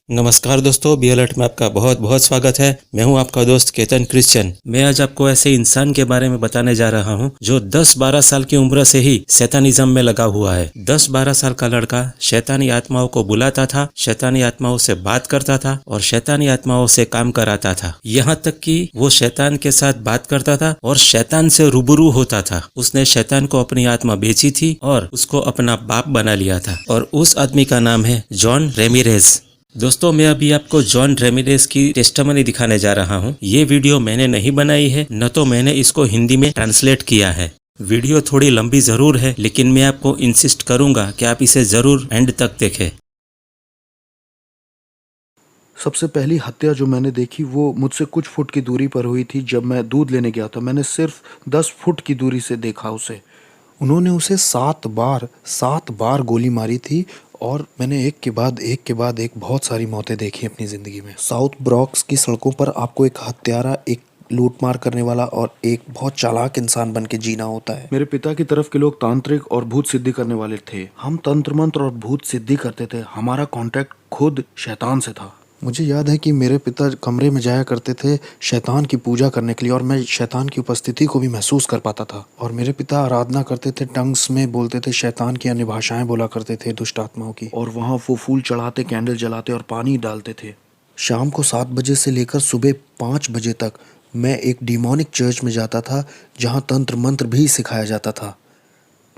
नमस्कार दोस्तों, be alert में आपका बहुत बहुत स्वागत है। मैं हूं आपका दोस्त केतन क्रिश्चियन। मैं आज आपको ऐसे इंसान के बारे में बताने जा रहा हूं जो 10-12 साल की उम्र से ही शैतानिज्म में लगा हुआ है। 10-12 साल का लड़का शैतानी आत्माओं को बुलाता था, शैतानी आत्माओं से बात करता था और शैतानी आत्माओं से काम कराता था। यहाँ तक कि वो शैतान के साथ बात करता था और शैतान से रूबरू होता था। उसने शैतान को अपनी आत्मा बेची थी और उसको अपना बाप बना लिया था और उस आदमी का नाम है जॉन रेमिरेज। दोस्तों, मैं अभी आपको जॉन रेमिरेज की टेस्टिमनी दिखाने जा रहा हूँ। ये वीडियो मैंने नहीं बनाई है, न तो मैंने इसको हिंदी में ट्रांसलेट किया है। वीडियो थोड़ी लंबी जरूर है, लेकिन मैं आपको इंसिस्ट करूंगा कि आप इसे जरूर एंड तक देखें। सबसे पहली हत्या जो मैंने देखी वो मुझसे कुछ फुट की दूरी पर हुई थी। जब मैं दूध लेने गया था, मैंने सिर्फ 10 फुट की दूरी से देखा उसे। उन्होंने उसे 7 बार गोली मारी थी और मैंने एक के बाद एक बहुत सारी मौतें देखी अपनी ज़िंदगी में। साउथ ब्रॉक्स की सड़कों पर आपको एक हत्यारा, एक लूटमार करने वाला और एक बहुत चालाक इंसान बन के जीना होता है। मेरे पिता की तरफ के लोग तांत्रिक और भूत सिद्धि करने वाले थे। हम तंत्र मंत्र और भूत सिद्धि करते थे। हमारा कांटेक्ट खुद शैतान से था। मुझे याद है कि मेरे पिता कमरे में जाया करते थे शैतान की पूजा करने के लिए, और मैं शैतान की उपस्थिति को भी महसूस कर पाता था। और मेरे पिता आराधना करते थे, टंग्स में बोलते थे, शैतान की अन्य भाषाएं बोला करते थे, दुष्ट आत्माओं की। और वहाँ वो फूल चढ़ाते, कैंडल जलाते और पानी डालते थे। शाम को 7 बजे से लेकर सुबह 5 बजे तक मैं एक डिमोनिक चर्च में जाता था, जहाँ तंत्र मंत्र भी सिखाया जाता था।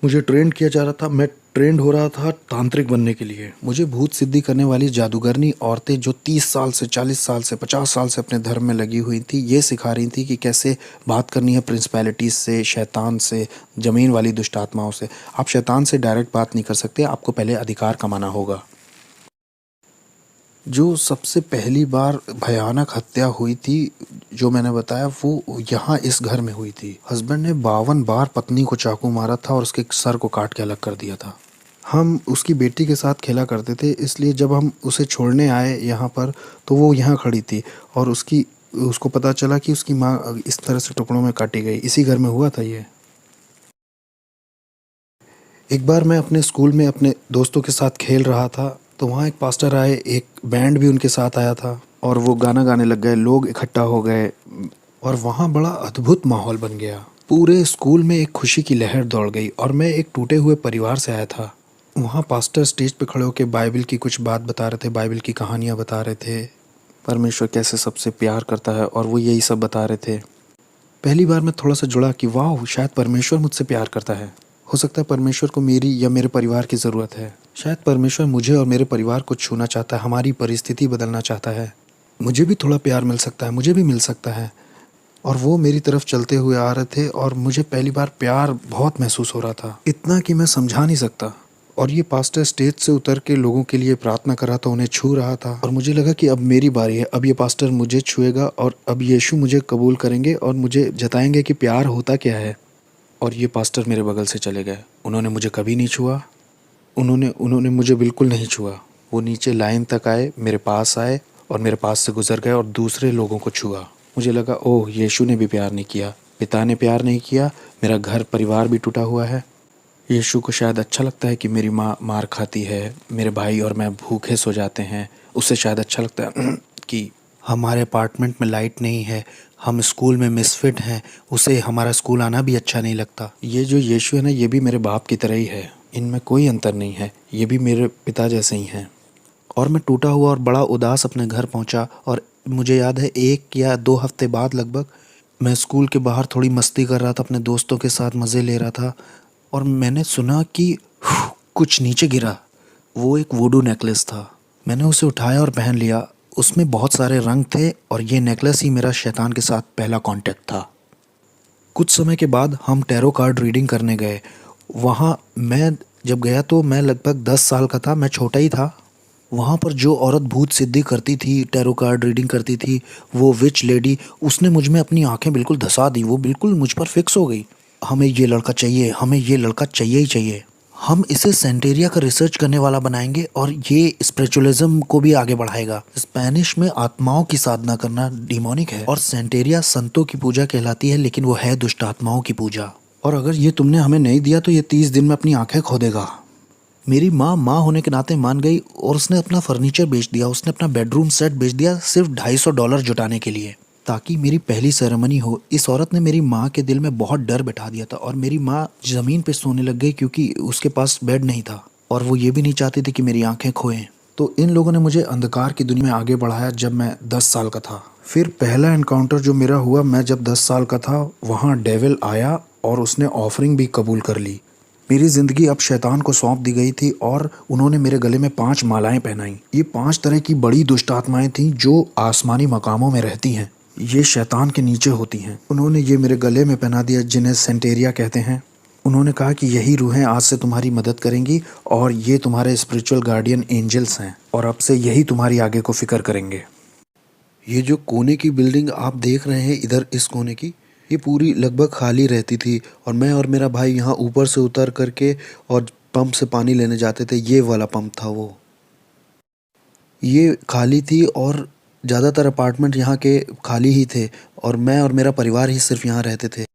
मुझे ट्रेंड किया जा रहा था, मैं ट्रेंड हो रहा था तांत्रिक बनने के लिए। मुझे भूत सिद्धि करने वाली जादूगरनी औरतें जो 30 साल से, 40 साल से, 50 साल से अपने धर्म में लगी हुई थी, ये सिखा रही थी कि कैसे बात करनी है प्रिंसिपैलिटीज से, शैतान से, ज़मीन वाली दुष्ट आत्माओं से। आप शैतान से डायरेक्ट बात नहीं कर सकते, आपको पहले अधिकार कमाना होगा। जो सबसे पहली बार भयानक हत्या हुई थी जो मैंने बताया, वो यहाँ इस घर में हुई थी। हस्बैंड ने 52 बार पत्नी को चाकू मारा था और उसके सर को काट के अलग कर दिया था। हम उसकी बेटी के साथ खेला करते थे, इसलिए जब हम उसे छोड़ने आए यहाँ पर तो वो यहाँ खड़ी थी और उसको पता चला कि उसकी माँ इस तरह से टुकड़ों में काटी गई। इसी घर में हुआ था ये। एक बार मैं अपने स्कूल में अपने दोस्तों के साथ खेल रहा था, तो वहाँ एक पास्टर आए, एक बैंड भी उनके साथ आया था और वो गाना गाने लग गए। लोग इकट्ठा हो गए और वहाँ बड़ा अद्भुत माहौल बन गया। पूरे स्कूल में एक खुशी की लहर दौड़ गई और मैं एक टूटे हुए परिवार से आया था। वहाँ पास्टर स्टेज पे खड़े होकर बाइबल की कुछ बात बता रहे थे, बाइबल की कहानियाँ बता रहे थे, परमेश्वर कैसे सबसे प्यार करता है, और वो यही सब बता रहे थे। पहली बार मैं थोड़ा सा जुड़ा कि वाह, शायद परमेश्वर मुझसे प्यार करता है। हो सकता है परमेश्वर को मेरी या मेरे परिवार की ज़रूरत है। शायद परमेश्वर मुझे और मेरे परिवार को छूना चाहता है, हमारी परिस्थिति बदलना चाहता है। मुझे भी थोड़ा प्यार मिल सकता है, मुझे भी मिल सकता है। और वो मेरी तरफ चलते हुए आ रहे थे और मुझे पहली बार प्यार बहुत महसूस हो रहा था, इतना कि मैं समझा नहीं सकता। और ये पास्टर स्टेज से उतर के लोगों के लिए प्रार्थना कर रहा था, उन्हें छू रहा था, और मुझे लगा कि अब मेरी बारी है। अब ये पास्टर मुझे छुएगा और अब यीशु मुझे कबूल करेंगे और मुझे जताएंगे कि प्यार होता क्या है। और ये पास्टर मेरे बगल से चले गए। उन्होंने मुझे कभी नहीं छुआ, उन्होंने मुझे बिल्कुल नहीं छुआ। वो नीचे लाइन तक आए, मेरे पास आए और मेरे पास से गुजर गए और दूसरे लोगों को छुआ। मुझे लगा, ओह, यीशु ने भी प्यार नहीं किया, पिता ने प्यार नहीं किया, मेरा घर परिवार भी टूटा हुआ है। यीशु को शायद अच्छा लगता है कि मेरी माँ मार खाती है, मेरे भाई और मैं भूखे सो जाते हैं। उसे शायद अच्छा लगता है कि हमारे अपार्टमेंट में लाइट नहीं है, हम स्कूल में मिसफिट हैं, उसे हमारा स्कूल आना भी अच्छा नहीं लगता। ये जो यीशु है ना, ये भी मेरे बाप की तरह ही है, इनमें कोई अंतर नहीं है, ये भी मेरे पिता जैसे ही हैं। और मैं टूटा हुआ और बड़ा उदास अपने घर पहुंचा। और मुझे याद है 1 या 2 हफ्ते बाद लगभग मैं स्कूल के बाहर थोड़ी मस्ती कर रहा था, अपने दोस्तों के साथ मज़े ले रहा था, और मैंने सुना कि कुछ नीचे गिरा। वो एक वुडू नेकलेस था। मैंने उसे उठाया और पहन लिया। उसमें बहुत सारे रंग थे और ये नेकलेस ही मेरा शैतान के साथ पहला कांटेक्ट था। कुछ समय के बाद हम टैरो कार्ड रीडिंग करने गए। वहाँ मैं जब गया तो मैं लगभग 10 साल का था, मैं छोटा ही था। वहाँ पर जो औरत भूत सिद्धि करती थी, टैरो कार्ड रीडिंग करती थी, वो विच लेडी, उसने मुझ में अपनी आंखें बिल्कुल धंसा दी। वो बिल्कुल मुझ पर फिक्स हो गई। हमें ये लड़का चाहिए, हमें ये लड़का चाहिए ही चाहिए। हम इसे सेंटेरिया का रिसर्च करने वाला बनाएंगे और ये स्पिरिचुअलिज्म को भी आगे बढ़ाएगा। स्पेनिश में आत्माओं की साधना करना डिमोनिक है और सेंटेरिया संतों की पूजा कहलाती है, लेकिन वो है दुष्ट आत्माओं की पूजा। और अगर ये तुमने हमें नहीं दिया तो ये 30 दिन में अपनी आंखें खो देगा। मेरी माँ माँ होने के नाते मान गई और उसने अपना फर्नीचर बेच दिया, उसने अपना बेडरूम सेट बेच दिया सिर्फ $250 जुटाने के लिए, ताकि मेरी पहली सेरेमनी हो। इस औरत ने मेरी माँ के दिल में बहुत डर बैठा दिया था और मेरी माँ ज़मीन पे सोने लग गई क्योंकि उसके पास बेड नहीं था और वो ये भी नहीं चाहती थी कि मेरी आंखें खोएं। तो इन लोगों ने मुझे अंधकार की दुनिया में आगे बढ़ाया जब मैं 10 साल का था। फिर पहला एनकाउंटर जो मेरा हुआ, मैं जब 10 साल का था, वहाँ डेविल आया और उसने ऑफरिंग भी कबूल कर ली। मेरी ज़िंदगी अब शैतान को सौंप दी गई थी और उन्होंने मेरे गले में 5 मालाएं पहनाई। ये 5 तरह की बड़ी दुष्ट आत्माएं थीं जो आसमानी मकामों में रहती हैं। ये शैतान के नीचे होती हैं। उन्होंने ये मेरे गले में पहना दिया, जिन्हें सेंटेरिया कहते हैं। उन्होंने कहा कि यही रूहें आज से तुम्हारी मदद करेंगी और ये तुम्हारे स्पिरिचुअल गार्डियन एंजल्स हैं और अब से यही तुम्हारी आगे को फिक्र करेंगे। ये जो कोने की बिल्डिंग आप देख रहे हैं इधर, इस कोने की, ये पूरी लगभग खाली रहती थी और मैं और मेरा भाई यहाँ ऊपर से उतर करके और पंप से पानी लेने जाते थे। ये वाला पंप था वो। ये खाली थी और ज़्यादातर अपार्टमेंट यहाँ के खाली ही थे और मैं और मेरा परिवार ही सिर्फ यहाँ रहते थे।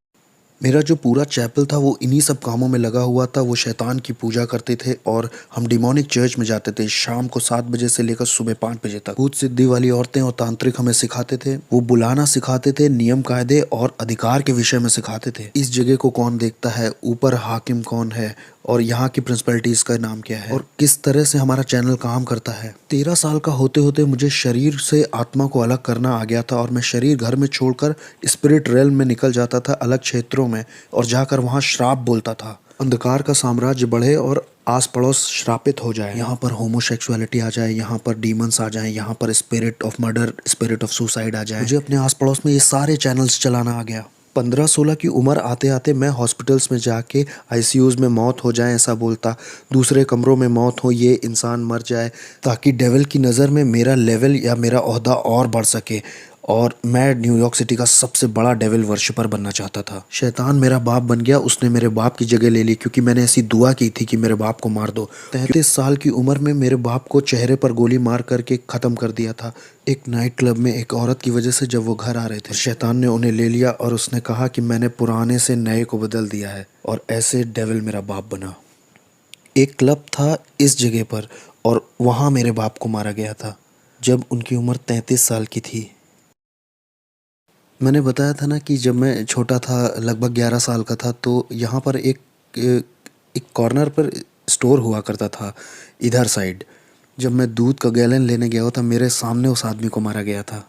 मेरा जो पूरा चैपल था वो इन्हीं सब कामों में लगा हुआ था। वो शैतान की पूजा करते थे और हम डिमोनिक चर्च में जाते थे शाम को 7 बजे से लेकर सुबह 5 बजे तक। भूत सिद्धि वाली औरतें और तांत्रिक हमें सिखाते थे। वो बुलाना सिखाते थे, नियम कायदे और अधिकार के विषय में सिखाते थे। इस जगह को कौन देखता है, ऊपर हाकिम कौन है और यहाँ की प्रिंसिपलिटीज का नाम क्या है और किस तरह से हमारा चैनल काम करता है। 13 साल का होते होते मुझे शरीर से आत्मा को अलग करना आ गया था और मैं शरीर घर में छोड़कर स्पिरिट रेल्म में निकल जाता था, अलग क्षेत्रों में, और जाकर वहाँ श्राप बोलता था। अंधकार का साम्राज्य बढ़े और आस पड़ोस श्रापित हो जाए। यहाँ पर होमोसेक्सुअलिटी आ जाए, यहाँ पर डीमंस आ जाए, यहाँ पर spirit of murder, spirit of suicide आ जाए। मुझे अपने आस पड़ोस में ये सारे चैनल्स चलाना आ गया। 15-16 की उम्र आते आते मैं हॉस्पिटल्स में जाके आईसीयूज़ में मौत हो जाए ऐसा बोलता, दूसरे कमरों में मौत हो, ये इंसान मर जाए, ताकि डेविल की नज़र में मेरा लेवल या मेरा ओहदा और बढ़ सके और मैं न्यूयॉर्क सिटी का सबसे बड़ा डेविल वर्शिपर बनना चाहता था। शैतान मेरा बाप बन गया, उसने मेरे बाप की जगह ले ली क्योंकि मैंने ऐसी दुआ की थी कि मेरे बाप को मार दो। 33 साल की उम्र में मेरे बाप को चेहरे पर गोली मार करके ख़त्म कर दिया था एक नाइट क्लब में एक औरत की वजह से। जब वो घर आ रहे थे, शैतान ने उन्हें ले लिया और उसने कहा कि मैंने पुराने से नए को बदल दिया है और ऐसे डेविल मेरा बाप बना। एक क्लब था इस जगह पर और वहाँ मेरे बाप को मारा गया था जब उनकी उम्र 33 साल की थी। मैंने बताया था ना कि जब मैं छोटा था, लगभग 11 साल का था, तो यहाँ पर एक कॉर्नर पर स्टोर हुआ करता था इधर साइड। जब मैं दूध का गैलन लेने गया था, मेरे सामने उस आदमी को मारा गया था।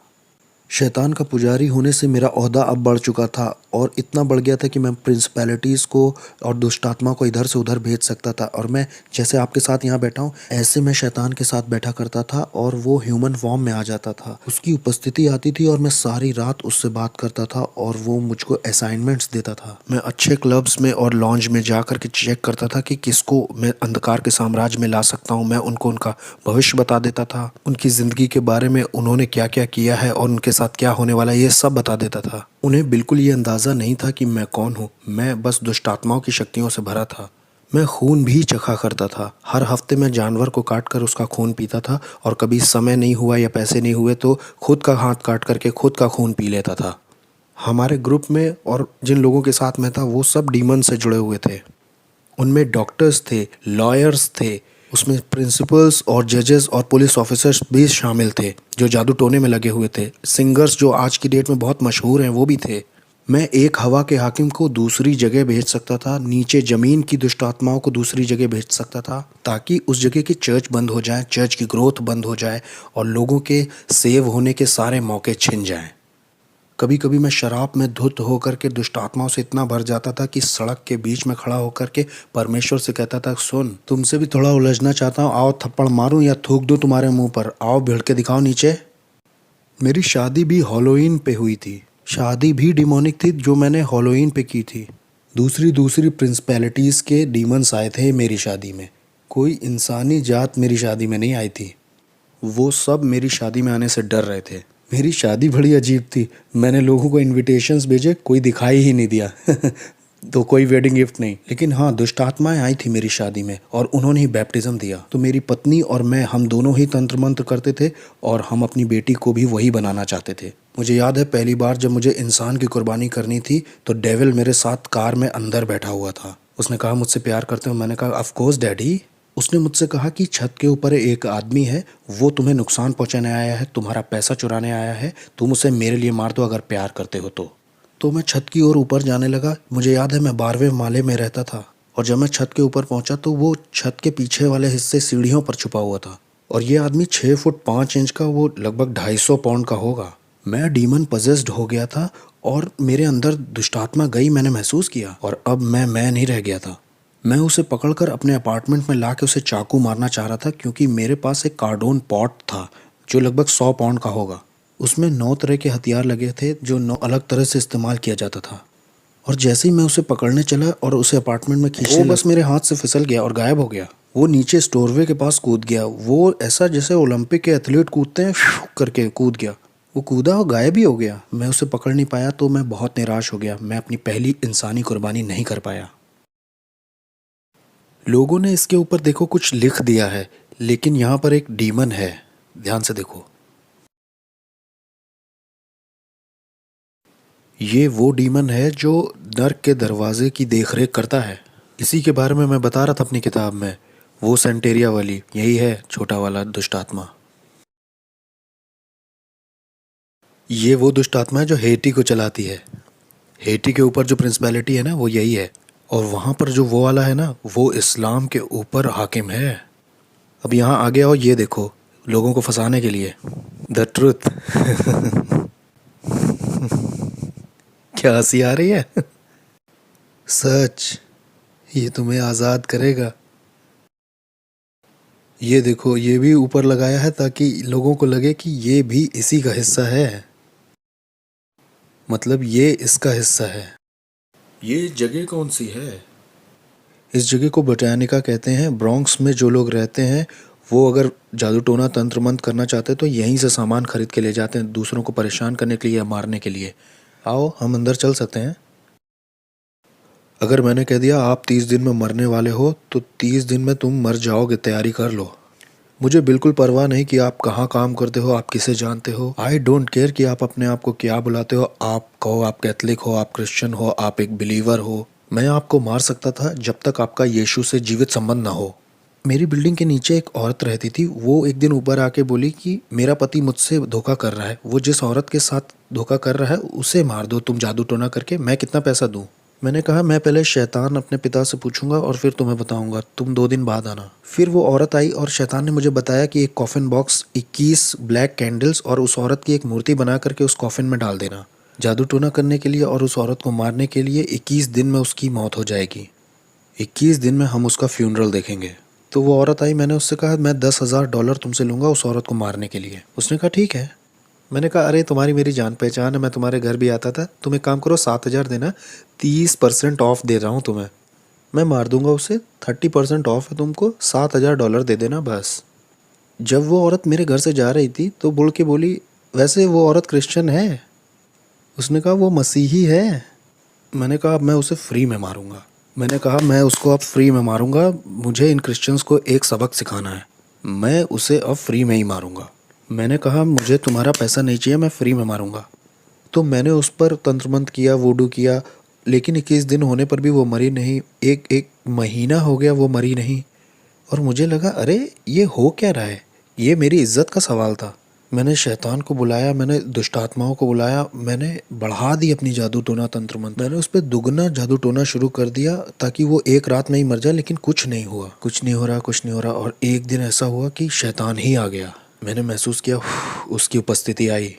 शैतान का पुजारी होने से मेरा ओहदा अब बढ़ चुका था और इतना बढ़ गया था कि मैं प्रिंसिपैलिटीज़ को और दुष्टात्मा को इधर से उधर भेज सकता था। और मैं जैसे आपके साथ यहाँ बैठा हूँ, ऐसे मैं शैतान के साथ बैठा करता था और वो ह्यूमन फॉर्म में आ जाता था। उसकी उपस्थिति आती थी और मैं सारी रात उससे बात करता था और वो मुझको असाइनमेंट्स देता था। मैं अच्छे क्लब्स में और लॉन्ज में जा कर के चेक करता था कि किसको मैं अंधकार के साम्राज्य में ला सकता हूँ। मैं उनको उनका भविष्य बता देता था, उनकी ज़िंदगी के बारे में उन्होंने क्या क्या किया है और उनके साथ क्या होने वाला है, ये सब बता देता था। उन्हें बिल्कुल ये अंदाज़ा नहीं था कि मैं कौन हूँ। मैं बस दुष्टात्माओं की शक्तियों से भरा था। मैं खून भी चखा करता था। हर हफ्ते मैं जानवर को काट कर उसका खून पीता था और कभी समय नहीं हुआ या पैसे नहीं हुए तो खुद का हाथ काट करके खुद का खून पी लेता था। हमारे ग्रुप में और जिन लोगों के साथ मैं था वो सब डीमन से जुड़े हुए थे। उनमें डॉक्टर्स थे, लॉयर्स थे, उसमें प्रिंसिपल्स और जजेस और पुलिस ऑफिसर्स भी शामिल थे जो जादू टोने में लगे हुए थे। सिंगर्स जो आज की डेट में बहुत मशहूर हैं वो भी थे। मैं एक हवा के हाकिम को दूसरी जगह भेज सकता था, नीचे ज़मीन की दुष्ट आत्माओं को दूसरी जगह भेज सकता था ताकि उस जगह की चर्च बंद हो जाए, चर्च की ग्रोथ बंद हो जाए और लोगों के सेव होने के सारे मौके छिन जाएं। कभी कभी मैं शराब में धुत होकर के दुष्ट आत्माओं से इतना भर जाता था कि सड़क के बीच में खड़ा होकर के परमेश्वर से कहता था, सुन, तुमसे भी थोड़ा उलझना चाहता हूँ, आओ थप्पड़ मारूं या थूक दूं तुम्हारे मुंह पर, आओ भिड़ के दिखाओ नीचे। मेरी शादी भी हॉलोवीन पे हुई थी। शादी भी डिमोनिक थी जो मैंने हॉलोवीन पे की थी। दूसरी प्रिंसिपैलिटीज़ के डीमंस आए थे मेरी शादी में। कोई इंसानी जात मेरी शादी में नहीं आई थी। वो सब मेरी शादी में आने से डर रहे थे। मेरी शादी बड़ी अजीब थी। मैंने लोगों को इनविटेशंस भेजे, कोई दिखाई ही नहीं दिया तो कोई वेडिंग गिफ्ट नहीं। लेकिन हाँ, दुष्ट आत्माएं आई थी मेरी शादी में और उन्होंने ही बैप्टिज्म दिया। तो मेरी पत्नी और मैं, हम दोनों ही तंत्र मंत्र करते थे और हम अपनी बेटी को भी वही बनाना चाहते थे। मुझे याद है पहली बार जब मुझे इंसान की कुर्बानी करनी थी तो डेविल मेरे साथ कार में अंदर बैठा हुआ था। उसने कहा, मुझसे प्यार करते हो? मैंने कहा, ऑफ कोर्स डैडी। उसने मुझसे कहा कि छत के ऊपर एक आदमी है, वो तुम्हें नुकसान पहुंचाने आया है, तुम्हारा पैसा चुराने आया है, तुम उसे मेरे लिए मार दो अगर प्यार करते हो तो मैं छत की ओर ऊपर जाने लगा। मुझे याद है मैं 12वें माले में रहता था, और जब मैं छत के ऊपर पहुंचा तो वो छत के पीछे वाले हिस्से सीढ़ियों पर छुपा हुआ था, और ये आदमी 6 फुट 5 इंच का, वो लगभग 250 पाउंड का होगा। मैं डीमन पजेस्ड हो गया था और मेरे अंदर दुष्टात्मा गई, मैंने महसूस किया, और अब मैं नहीं रह गया था। मैं उसे पकड़कर अपने अपार्टमेंट में लाके उसे चाकू मारना चाह रहा था, क्योंकि मेरे पास एक कार्डोन पॉट था जो लगभग 100 पाउंड का होगा। उसमें 9 तरह के हथियार लगे थे जो 9 अलग तरह से इस्तेमाल किया जाता था। और जैसे ही मैं उसे पकड़ने चला और उसे अपार्टमेंट में खींचने लगा, बस मेरे हाथ से फिसल गया और गायब हो गया। वो नीचे स्टोरवे के पास कूद गया। वो ऐसा जैसे ओलंपिक के एथलीट कूदते हैं, करके कूद गया। वो कूदा और गायब ही हो गया। मैं उसे पकड़ नहीं पाया तो मैं बहुत निराश हो गया। मैं अपनी पहली इंसानी कुर्बानी नहीं कर पाया। लोगों ने इसके ऊपर देखो कुछ लिख दिया है, लेकिन यहाँ पर एक डीमन है, ध्यान से देखो। ये वो डीमन है जो नर्क के दरवाजे की देखरेख करता है। इसी के बारे में मैं बता रहा था अपनी किताब में। वो सेंटेरिया वाली यही है, छोटा वाला दुष्ट आत्मा। ये वो दुष्ट आत्मा है जो हेटी को चलाती है। हेटी के ऊपर जो प्रिंसिपैलिटी है ना, वो यही है। और वहाँ पर जो वो वाला है ना, वो इस्लाम के ऊपर हाकिम है। अब यहाँ आगे आओ, ये देखो, लोगों को फंसाने के लिए द ट्रुथ। क्या हंसी आ रही है? सच, ये तुम्हें आज़ाद करेगा। ये देखो, ये भी ऊपर लगाया है ताकि लोगों को लगे कि ये भी इसी का हिस्सा है, मतलब ये इसका हिस्सा है। ये जगह कौन सी है? इस जगह को बोटानिका कहते हैं। ब्रॉन्क्स में जो लोग रहते हैं वो अगर जादू टोना तंत्र मंत्र करना चाहते हैं तो यहीं से सामान खरीद के ले जाते हैं, दूसरों को परेशान करने के लिए या मारने के लिए। आओ, हम अंदर चल सकते हैं। अगर मैंने कह दिया आप 30 दिन में मरने वाले हो तो 30 दिन में तुम मर जाओगे, तैयारी कर लो। मुझे बिल्कुल परवाह नहीं कि आप कहाँ काम करते हो, आप किसे जानते हो। आई डोंट केयर कि आप अपने आप को क्या बुलाते हो। आप कहो आप कैथलिक हो, आप क्रिश्चियन हो, आप एक बिलीवर हो। मैं आपको मार सकता था जब तक आपका यीशु से जीवित संबंध ना हो। मेरी बिल्डिंग के नीचे एक औरत रहती थी। वो एक दिन ऊपर आके बोली कि मेरा पति मुझसे धोखा कर रहा है, वो जिस औरत के साथ धोखा कर रहा है उसे मार दो तुम जादू टोना करके, मैं कितना पैसा दूं। मैंने कहा मैं पहले शैतान अपने पिता से पूछूंगा और फिर तुम्हें बताऊंगा, तुम 2 दिन बाद आना। फिर वो औरत आई और शैतान ने मुझे बताया कि एक कॉफिन बॉक्स, 21 ब्लैक कैंडल्स और उस औरत की एक मूर्ति बना करके उस कॉफिन में डाल देना, जादू टोना करने के लिए और उस औरत को मारने के लिए। 21 दिन में उसकी मौत हो जाएगी। 21 दिन में हम उसका फ्यूनरल देखेंगे। तो वो औरत आई, मैंने उससे कहा मैं $10,000 तुमसे लूँगा उस औरत को मारने के लिए। उसने कहा ठीक है। मैंने कहा अरे तुम्हारी मेरी जान पहचान है, मैं तुम्हारे घर भी आता था, तुम एक काम करो 7,000 देना, 30% ऑफ दे रहा हूँ तुम्हें, मैं मार दूंगा उसे। 30% ऑफ है तुमको, $7,000 दे देना बस। जब वो औरत मेरे घर से जा रही थी तो बोल के बोली वैसे वो औरत क्रिश्चियन है। उसने कहा वो मसीही है। मैंने कहा अब मैं उसे फ्री में मारूंगा। मैंने कहा मैं उसको अब फ्री में मारूंगा, मुझे इन क्रिश्चियंस को एक सबक सिखाना है, मैं उसे अब फ्री में ही मारूंगा। मैंने कहा मुझे तुम्हारा पैसा नहीं चाहिए, मैं फ्री में मारूंगा। तो मैंने उस पर तंत्र मंत्र किया, वूडू किया, लेकिन 21 दिन होने पर भी वो मरी नहीं। एक महीना हो गया वो मरी नहीं। और मुझे लगा अरे ये हो क्या रहा है, ये मेरी इज्जत का सवाल था। मैंने शैतान को बुलाया, मैंने दुष्ट आत्माओं को बुलाया, मैंने बढ़ा दी अपनी जादू टोना तंत्र मंत्र, मैंने उस पर दुगना जादू टोना शुरू कर दिया ताकि वो एक रात में ही मर जाए। लेकिन कुछ नहीं हुआ, कुछ नहीं हो रहा, कुछ नहीं हो रहा। और एक दिन ऐसा हुआ कि शैतान ही आ गया। मैंने महसूस किया उसकी उपस्थिति आई,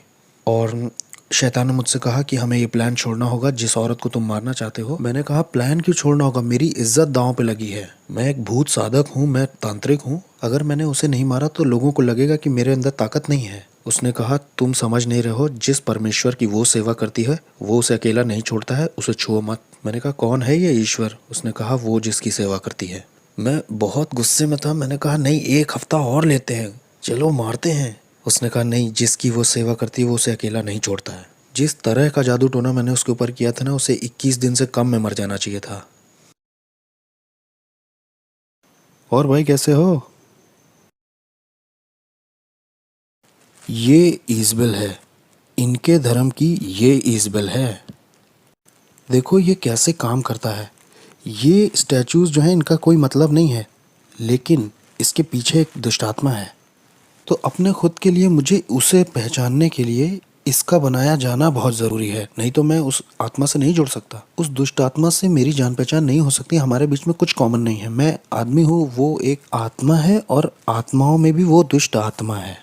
और शैतान ने मुझसे कहा कि हमें ये प्लान छोड़ना होगा जिस औरत को तुम मारना चाहते हो। मैंने कहा प्लान क्यों छोड़ना होगा, मेरी इज्जत दांव पे लगी है, मैं एक भूत साधक हूँ, मैं तांत्रिक हूँ, अगर मैंने उसे नहीं मारा तो लोगों को लगेगा कि मेरे अंदर ताकत नहीं है। उसने कहा तुम समझ नहीं रहे हो, जिस परमेश्वर की वो सेवा करती है वो उसे अकेला नहीं छोड़ता है, उसे छुओ मत। मैंने कहा कौन है ये ईश्वर? उसने कहा वो जिसकी सेवा करती है। मैं बहुत गुस्से में था। मैंने कहा नहीं, 1 हफ्ता और लेते हैं, चलो मारते हैं। उसने कहा नहीं, जिसकी वो सेवा करती है वो उसे अकेला नहीं छोड़ता है। जिस तरह का जादू टोना मैंने उसके ऊपर किया था ना, उसे 21 दिन से कम में मर जाना चाहिए था। और भाई कैसे हो? ये ईज़बेल है, इनके धर्म की ये ईज़बेल है। देखो ये कैसे काम करता है। ये स्टैचूज़ जो हैं इनका कोई मतलब नहीं है, लेकिन इसके पीछे एक दुष्ट आत्मा है। तो अपने खुद के लिए मुझे उसे पहचानने के लिए इसका बनाया जाना बहुत ज़रूरी है, नहीं तो मैं उस आत्मा से नहीं जुड़ सकता। उस दुष्ट आत्मा से मेरी जान पहचान नहीं हो सकती। हमारे बीच में कुछ कॉमन नहीं है। मैं आदमी हूँ, वो एक आत्मा है, और आत्माओं में भी वो दुष्ट आत्मा है।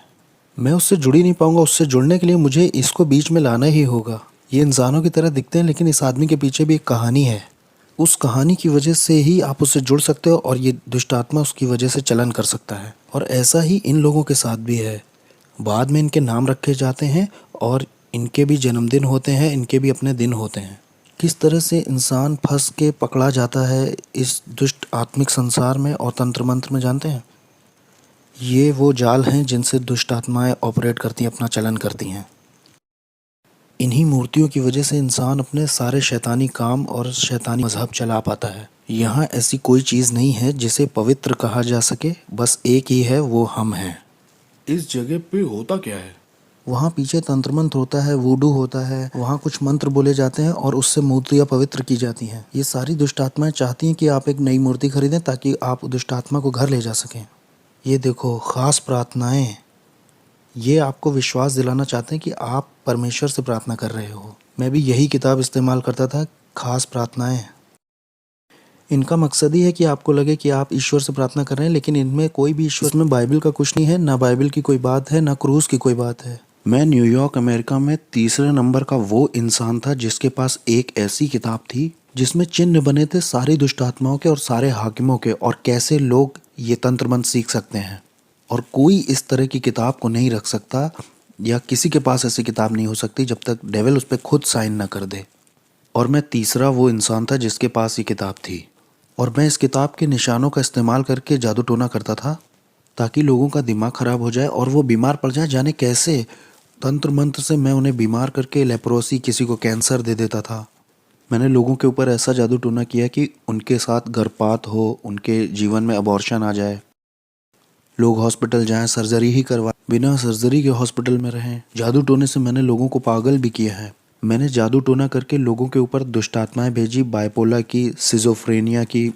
मैं उससे जुड़ ही नहीं पाऊंगा। उससे जुड़ने के लिए मुझे इसको बीच में लाना ही होगा। ये इंसानों की तरह दिखते हैं, लेकिन इस आदमी के पीछे भी एक कहानी है। उस कहानी की वजह से ही आप उससे जुड़ सकते हो, और ये दुष्ट आत्मा उसकी वजह से चलन कर सकता है। और ऐसा ही इन लोगों के साथ भी है। बाद में इनके नाम रखे जाते हैं, और इनके भी जन्मदिन होते हैं, इनके भी अपने दिन होते हैं। किस तरह से इंसान फंस के पकड़ा जाता है इस दुष्ट आत्मिक संसार में और तंत्र मंत्र में, जानते हैं? ये वो जाल हैं जिनसे दुष्ट आत्माएं ऑपरेट करती हैं, अपना चलन करती हैं। इन्हीं मूर्तियों की वजह से इंसान अपने सारे शैतानी काम और शैतानी मजहब चला पाता है। यहाँ ऐसी कोई चीज़ नहीं है जिसे पवित्र कहा जा सके, बस एक ही है, वो हम हैं। इस जगह पे होता क्या है? वहाँ पीछे तंत्र मंत्र होता है, वूडू होता है, वहाँ कुछ मंत्र बोले जाते हैं और उससे मूर्तियाँ पवित्र की जाती हैं। ये सारी दुष्ट आत्माएं चाहती हैं कि आप एक नई मूर्ति खरीदें ताकि आप दुष्ट आत्मा को घर ले जा सकें। ये देखो, ख़ास प्रार्थनाएं, ये आपको विश्वास दिलाना चाहते हैं कि आप परमेश्वर से प्रार्थना कर रहे हो। मैं भी यही किताब इस्तेमाल करता था, ख़ास प्रार्थनाएं। इनका मकसद ही है कि आपको लगे कि आप ईश्वर से प्रार्थना कर रहे हैं, लेकिन इनमें कोई भी ईश्वर में बाइबल का कुछ नहीं है, ना बाइबल की कोई बात है, ना क्रूस की कोई बात है। मैं न्यूयॉर्क अमेरिका में तीसरे नंबर का वो इंसान था जिसके पास एक ऐसी किताब थी जिसमें चिन्ह बने थे सारी दुष्ट आत्माओं के और सारे हाकिमों के, और कैसे लोग ये तंत्र मंत्र सीख सकते हैं। और कोई इस तरह की किताब को नहीं रख सकता, या किसी के पास ऐसी किताब नहीं हो सकती जब तक डेविल उस पर खुद साइन ना कर दे। और मैं तीसरा वो इंसान था जिसके पास ये किताब थी, और मैं इस किताब के निशानों का इस्तेमाल करके जादू टोना करता था ताकि लोगों का दिमाग ख़राब हो जाए और वो बीमार पड़ जाए। जाने कैसे तंत्र मंत्र से मैं उन्हें बीमार करके लेप्रोसी, किसी को कैंसर दे देता था। मैंने लोगों के ऊपर ऐसा जादू टोना किया कि उनके साथ गर्भपात हो, उनके जीवन में अबॉर्शन आ जाए, लोग हॉस्पिटल जाएं, सर्जरी ही करवाएं, बिना सर्जरी के हॉस्पिटल में रहें। जादू टोने से मैंने लोगों को पागल भी किया है। मैंने जादू टोना करके लोगों के ऊपर दुष्ट आत्माएं भेजी, बाइपोला की, सिजोफ्रेनिया की,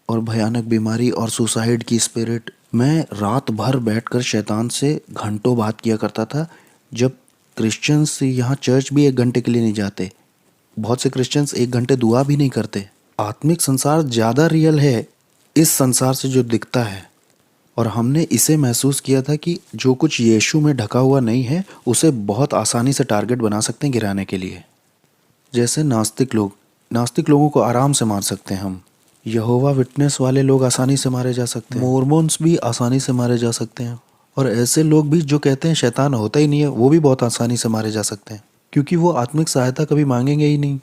और भयानक बीमारी और सुसाइड की स्पिरिट। मैं रात भर बैठकर शैतान से घंटों बात किया करता था। जब क्रिश्चियंस यहाँ चर्च भी 1 घंटे के लिए नहीं जाते, बहुत से क्रिश्चियंस 1 घंटे दुआ भी नहीं करते। आत्मिक संसार ज़्यादा रियल है इस संसार से जो दिखता है, और हमने इसे महसूस किया था कि जो कुछ यीशु में ढका हुआ नहीं है उसे बहुत आसानी से टारगेट बना सकते हैं गिराने के लिए। जैसे नास्तिक लोगों को आराम से मार सकते हैं हम। यहोवा विटनेस वाले लोग आसानी से मारे जा सकते हैं। मोर्मोन्स भी आसानी से मारे जा सकते हैं। और ऐसे लोग भी जो कहते हैं शैतान होता ही नहीं है, वो भी बहुत आसानी से मारे जा सकते हैं, क्योंकि वो आत्मिक सहायता कभी मांगेंगे ही नहीं।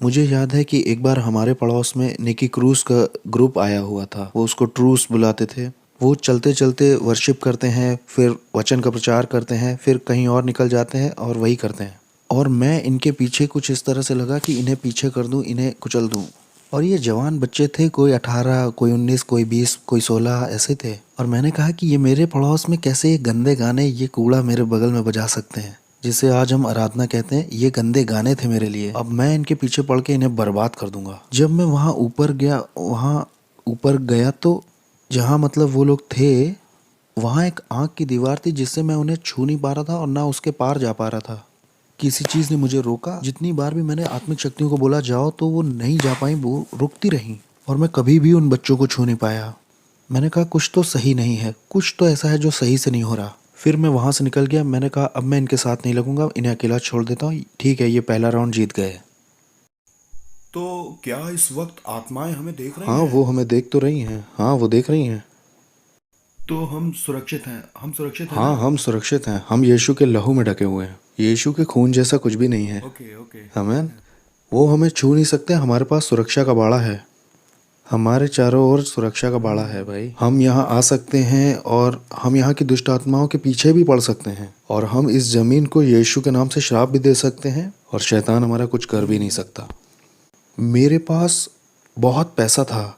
मुझे याद है कि एक बार हमारे पड़ोस में निकी क्रूस का ग्रुप आया हुआ था। वो उसको ट्रूस बुलाते थे। वो चलते चलते वर्शिप करते हैं, फिर वचन का प्रचार करते हैं, फिर कहीं और निकल जाते हैं और वही करते हैं। और मैं इनके पीछे कुछ इस तरह से लगा कि इन्हें पीछे कर दूं, इन्हें कुचल दूं। और ये जवान बच्चे थे, कोई 18, कोई 19, कोई 20, कोई 16 ऐसे थे। और मैंने कहा कि ये मेरे पड़ोस में कैसे ये गंदे गाने, ये कूड़ा मेरे बगल में बजा सकते हैं, जिसे आज हम आराधना कहते हैं। ये गंदे गाने थे मेरे लिए। अब मैं इनके पीछे पड़ के इन्हें बर्बाद कर दूंगा। जब मैं वहाँ ऊपर गया तो जहाँ मतलब वो लोग थे, वहाँ एक आँख की दीवार थी जिससे मैं उन्हें छू नहीं पा रहा था और ना उसके पार जा पा रहा था। किसी चीज़ ने मुझे रोका। जितनी बार भी मैंने आत्मिक शक्तियों को बोला जाओ, तो वो नहीं जा पाई, वो रुकती रहीं, और मैं कभी भी उन बच्चों को छू नहीं पाया। मैंने कहा कुछ तो सही नहीं है, कुछ तो ऐसा है जो सही से नहीं हो रहा। फिर मैं वहाँ से निकल गया। मैंने कहा अब मैं इनके साथ नहीं लगूंगा, इन्हें अकेला छोड़ देता हूँ। ठीक है, ये पहला राउंड जीत गए। तो क्या इस वक्त आत्माएं हमें देख रही हाँ, हैं? वो हमें देख तो रही हैं। हाँ, वो देख रही हैं। तो हम सुरक्षित हैं? हम सुरक्षित हैं हाँ, ना? हम सुरक्षित हैं। हम यीशु के लहू में ढके हुए हैं। यीशु के खून जैसा कुछ भी नहीं है। Okay okay. आमीन। वो हमें छू नहीं सकते। हमारे पास सुरक्षा का बाड़ा है। हमारे चारों ओर सुरक्षा का बाड़ा है भाई। हम यहाँ आ सकते हैं और हम यहाँ की दुष्ट आत्माओं के पीछे भी पड़ सकते हैं, और हम इस जमीन को यीशु के नाम से श्राप भी दे सकते हैं, और शैतान हमारा कुछ कर भी नहीं सकता। मेरे पास बहुत पैसा था,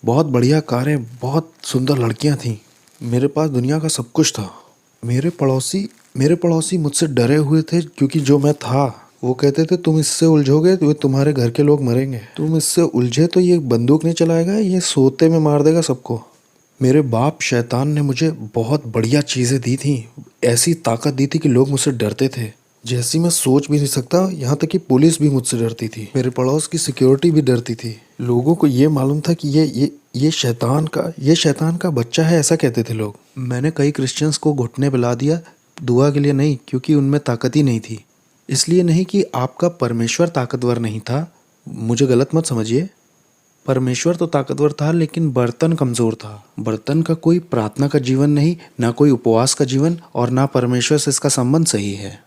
बहुत बढ़िया कारें, बहुत सुंदर लड़कियां थीं। मेरे पास दुनिया का सब कुछ था। मेरे पड़ोसी मुझसे डरे हुए थे, क्योंकि जो मैं था वो कहते थे तुम इससे उलझोगे तो तुम्हारे घर के लोग मरेंगे, तुम इससे उलझे तो ये बंदूक नहीं चलाएगा, ये सोते में मार देगा सबको। मेरे बाप शैतान ने मुझे बहुत बढ़िया चीज़ें दी थी, ऐसी ताकत दी थी कि लोग मुझसे डरते थे जैसी मैं सोच भी नहीं सकता। यहाँ तक कि पुलिस भी मुझसे डरती थी, मेरे पड़ोस की सिक्योरिटी भी डरती थी। लोगों को ये मालूम था कि ये शैतान का बच्चा है, ऐसा कहते थे लोग। मैंने कई क्रिश्चियंस को घुटने पिला दिया, दुआ के लिए नहीं, क्योंकि उनमें ताकत ही नहीं थी। इसलिए नहीं कि आपका परमेश्वर ताकतवर नहीं था, मुझे गलत मत समझिए। परमेश्वर तो ताकतवर था, लेकिन बर्तन कमज़ोर था। बर्तन का कोई प्रार्थना का जीवन नहीं, ना कोई उपवास का जीवन, और ना परमेश्वर से इसका संबंध सही है।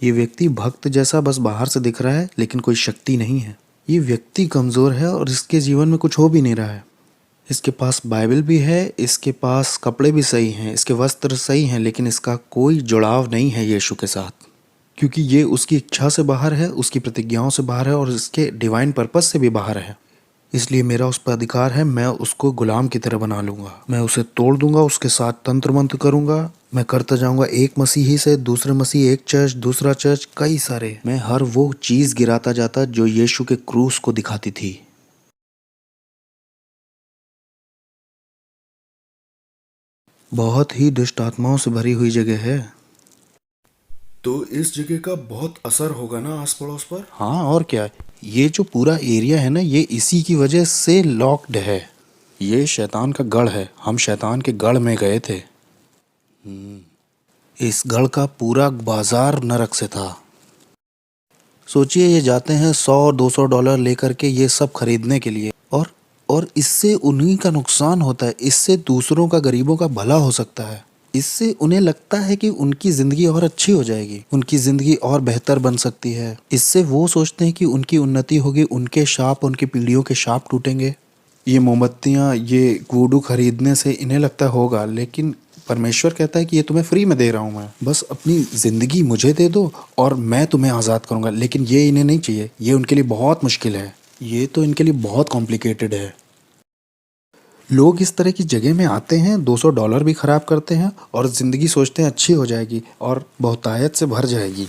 ये व्यक्ति भक्त जैसा बस बाहर से दिख रहा है, लेकिन कोई शक्ति नहीं है। ये व्यक्ति कमज़ोर है और इसके जीवन में कुछ हो भी नहीं रहा है। इसके पास बाइबल भी है, इसके पास कपड़े भी सही हैं, इसके वस्त्र सही हैं, लेकिन इसका कोई जुड़ाव नहीं है यीशु के साथ, क्योंकि ये उसकी इच्छा से बाहर है, उसकी प्रतिज्ञाओं से बाहर है और इसके डिवाइन पर्पस से भी बाहर है। इसलिए मेरा उस पर अधिकार है, मैं उसको गुलाम की तरह बना लूँगा, मैं उसे तोड़ दूंगा, उसके साथ तंत्र मंत्र करूँगा। मैं करता जाऊँगा एक मसीही से दूसरे मसीह, एक चर्च दूसरा चर्च, कई सारे। मैं हर वो चीज़ गिराता जाता जो यीशु के क्रूस को दिखाती थी। बहुत ही दुष्ट आत्माओं से भरी हुई जगह है। तो इस जगह का बहुत असर होगा ना आस पड़ोस पर। हाँ, और क्या। ये जो पूरा एरिया है ना, ये इसी की वजह से लॉक्ड है। ये शैतान का गढ़ है, हम शैतान के गढ़ में गए थे। इस गढ़ का पूरा बाजार नरक से था। सोचिए, ये जाते हैं $100-200 लेकर के ये सब खरीदने के लिए, और इससे उन्हीं का नुकसान होता है, इससे दूसरों का, गरीबों का भला हो सकता है। इससे उन्हें लगता है कि उनकी ज़िंदगी और अच्छी हो जाएगी, उनकी ज़िंदगी और बेहतर बन सकती है। इससे वो सोचते हैं कि उनकी उन्नति होगी, उनके शाप, उनकी पीढ़ियों के शाप टूटेंगे। ये मोमबत्तियाँ, ये वुडू खरीदने से इन्हें लगता होगा, लेकिन परमेश्वर कहता है कि ये तुम्हें फ्री में दे रहा हूँ मैं, बस अपनी ज़िंदगी मुझे दे दो और मैं तुम्हें आज़ाद करूँगा। लेकिन ये इन्हें नहीं चाहिए, ये उनके लिए बहुत मुश्किल है, ये तो इनके लिए बहुत कॉम्प्लिकेटेड है। लोग इस तरह की जगह में आते हैं, $200 भी खराब करते हैं और ज़िंदगी सोचते हैं अच्छी हो जाएगी और बहुतायत से भर जाएगी।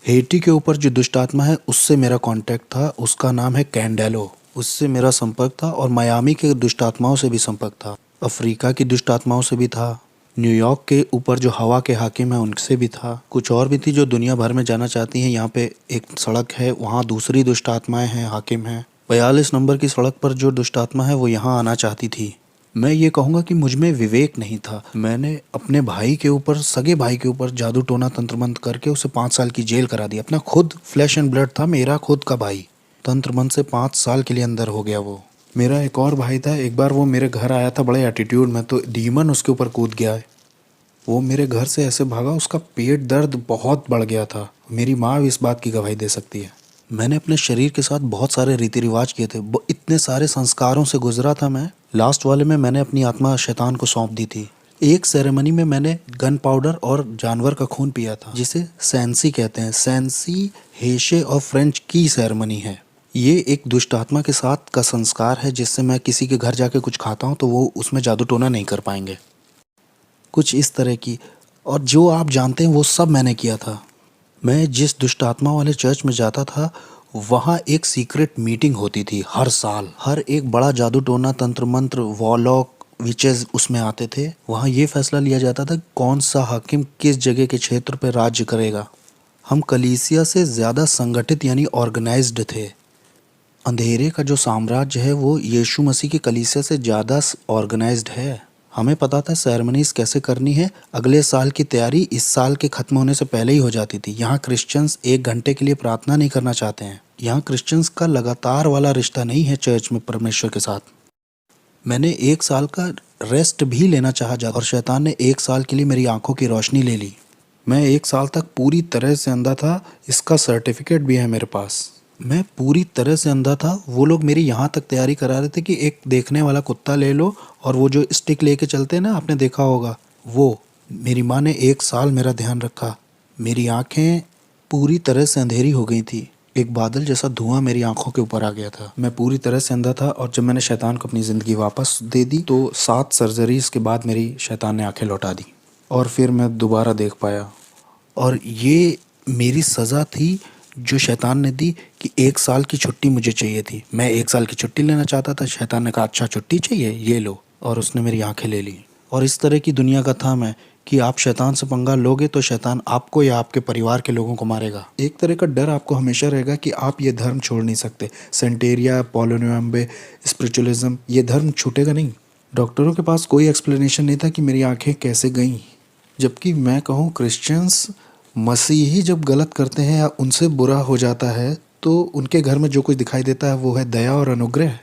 हेटी के ऊपर जो दुष्ट आत्मा है, उससे मेरा कांटेक्ट था, उसका नाम है कैंडेलो, उससे मेरा संपर्क था। और मियामी के दुष्ट आत्माओं से भी संपर्क था, अफ्रीका की दुष्ट आत्माओं से भी था, न्यूयॉर्क के ऊपर जो हवा के हाकिम है उनसे भी था, कुछ और भी थी जो दुनिया भर में जाना चाहती हैं। यहाँ पे एक सड़क है, वहाँ दूसरी दुष्ट आत्माएं हैं, हाकिम हैं। 42 नंबर की सड़क पर जो दुष्ट आत्मा है वो यहाँ आना चाहती थी। मैं ये कहूँगा कि मुझ में विवेक नहीं था। मैंने अपने भाई के ऊपर, सगे भाई के ऊपर जादू टोना तंत्र मंत्र करके उसे 5 साल की जेल करा दी। अपना खुद फ्लैश एंड ब्लड था, मेरा खुद का भाई, तंत्र मंत्र से 5 साल के लिए अंदर हो गया वो। मेरा एक और भाई था, एक बार वो मेरे घर आया था बड़े एटीट्यूड में, तो डीमन उसके ऊपर कूद गया है। वो मेरे घर से ऐसे भागा, उसका पेट दर्द बहुत बढ़ गया था। मेरी माँ भी इस बात की गवाही दे सकती है। मैंने अपने शरीर के साथ बहुत सारे रीति रिवाज किए थे, इतने सारे संस्कारों से गुजरा था मैं। लास्ट वाले में मैंने अपनी आत्मा शैतान को सौंप दी थी। एक सेरेमनी में मैंने गन पाउडर और जानवर का खून पिया था, जिसे सैंसी कहते हैं। सैंसी हेशे और फ्रेंच की सेरेमनी है। ये एक दुष्ट आत्मा के साथ का संस्कार है, जिससे मैं किसी के घर जाके कुछ खाता हूँ तो वो उसमें जादू टोना नहीं कर पाएंगे, कुछ इस तरह की। और जो आप जानते हैं वो सब मैंने किया था। मैं जिस दुष्ट आत्मा वाले चर्च में जाता था, वहाँ एक सीक्रेट मीटिंग होती थी हर साल। हर एक बड़ा जादू टोना, तंत्र मंत्र, वॉलॉक, विचेस उसमें आते थे। वहाँ ये फैसला लिया जाता था कौन सा हाकिम किस जगह के क्षेत्र पर राज्य करेगा। हम कलीसिया से ज़्यादा संगठित यानी ऑर्गेनाइज्ड थे। अंधेरे का जो साम्राज्य है वो यीशु मसीह की कलीसिया से ज़्यादा ऑर्गेनाइज्ड है। हमें पता था सेरेमनीज कैसे करनी है। अगले साल की तैयारी इस साल के ख़त्म होने से पहले ही हो जाती थी। यहाँ क्रिश्चियंस 1 घंटे के लिए प्रार्थना नहीं करना चाहते हैं। यहाँ क्रिश्चियंस का लगातार वाला रिश्ता नहीं है चर्च में परमेश्वर के साथ। मैंने 1 साल का रेस्ट भी लेना चाहा और शैतान ने 1 साल के लिए मेरी आंखों की रोशनी ले ली। मैं 1 साल तक पूरी तरह से अंधा था, इसका सर्टिफिकेट भी है मेरे पास। मैं पूरी तरह से अंधा था। वो लोग मेरी यहाँ तक तैयारी करा रहे थे कि एक देखने वाला कुत्ता ले लो और वो जो स्टिक लेके चलते हैं ना, आपने देखा होगा वो। मेरी माँ ने 1 साल मेरा ध्यान रखा। मेरी आंखें पूरी तरह से अंधेरी हो गई थी। एक बादल जैसा धुआं मेरी आंखों के ऊपर आ गया था। मैं पूरी तरह से अंधा था। और जब मैंने शैतान को अपनी ज़िंदगी वापस दे दी तो 7 सर्जरीज के बाद मेरी शैतान ने आंखें लौटा दी और फिर मैं दोबारा देख पाया। और ये मेरी सज़ा थी जो शैतान ने दी कि 1 साल की छुट्टी मुझे चाहिए थी। मैं 1 साल की छुट्टी लेना चाहता था। शैतान ने कहा अच्छा छुट्टी चाहिए, ये लो, और उसने मेरी आंखें ले ली। और इस तरह की दुनिया का था मैं कि आप शैतान से पंगा लोगे तो शैतान आपको या आपके परिवार के लोगों को मारेगा। एक तरह का डर आपको हमेशा रहेगा कि आप ये धर्म छोड़ नहीं सकते। सेंटेरिया, पोलोनियम्बे, स्पिरिचुअलिज्म, ये धर्म छूटेगा नहीं। डॉक्टरों के पास कोई एक्सप्लेनेशन नहीं था कि मेरी आंखें कैसे गईं। जबकि मैं कहूँ क्रिश्चियंस, मसीही जब गलत करते हैं या उनसे बुरा हो जाता है तो उनके घर में जो कुछ दिखाई देता है वो है दया और अनुग्रह।